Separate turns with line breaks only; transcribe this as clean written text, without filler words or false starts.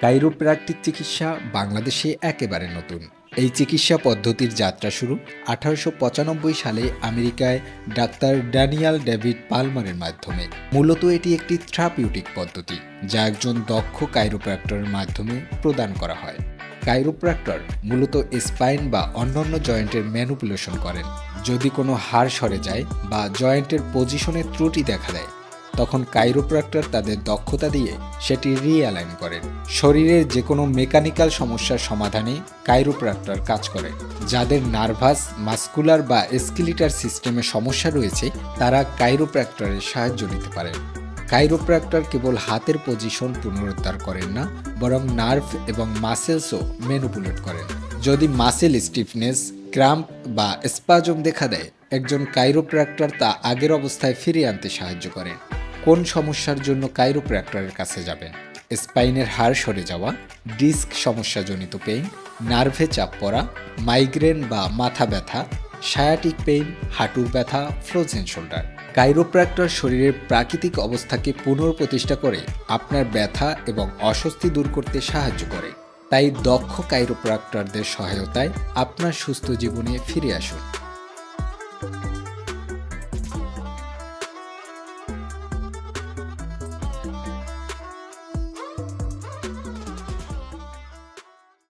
Chiropractic চিকিৎসা বাংলাদেশে একেবারে নতুন। এই চিকিৎসা পদ্ধতির যাত্রা শুরু 1895 সালে আমেরিকায় ডাক্তার ড্যানিয়াল ডেভিড পালমারের মাধ্যমে। মূলত এটি একটি থেরাপিউটিক পদ্ধতি যা একজন দক্ষ কাইরোপ্র্যাক্টরের মাধ্যমে প্রদান করা হয়। কাইরোপ্র্যাক্টর মূলত স্পাইন বা অন্যান্য জয়েন্টের ম্যানিপুলেশন করেন। যদি কোনো হাড় সরে যায় বা জয়েন্টের পজিশনে ত্রুটি দেখা দেয়, তখন কাইরোপ্র্যাক্টর তাদের দক্ষতা দিয়ে সেটি রিঅ্যালাইন করেন। শরীরের যে কোনো মেকানিক্যাল সমস্যার সমাধানে কাইরোপ্র্যাক্টর কাজ করে। যাদের নার্ভাস, মাসকুলার বা স্কেলিটাল সিস্টেমে সমস্যা রয়েছে, তারা কাইরোপ্র্যাক্টরের সাহায্য নিতে পারেন। কাইরোপ্র্যাক্টর কেবল হাতের পজিশন পুনরুদ্ধার করেন না, বরং নার্ভ এবং মাসেলসও ম্যানিপুলেট করেন। যদি মাসেল স্টিফনেস, ক্র্যাম্প বা স্পাজম দেখা দেয়, একজন কাইরোপ্র্যাক্টর তা আগের অবস্থায় ফিরিয়ে আনতে সাহায্য করেন। কোন সমস্যার জন্য কাইরোপ্র্যাক্টরের কাছে যাবেন? স্পাইনের হাড় সরে যাওয়া, ডিস্ক সমস্যাজনিত পেইন, নার্ভে চাপ পড়া, মাইগ্রেন বা মাথা ব্যথা, সায়াটিক পেইন, হাঁটুর ব্যথা, ফ্রোজেন শোল্ডার। কাইরোপ্র্যাক্টর শরীরের প্রাকৃতিক অবস্থাকে পুনঃপ্রতিষ্ঠা করে আপনার ব্যথা এবং অস্বস্তি দূর করতে সাহায্য করে। তাই দক্ষ কাইরোপ্র্যাক্টরদের সহায়তায় আপনার সুস্থ জীবনে ফিরে আসুন।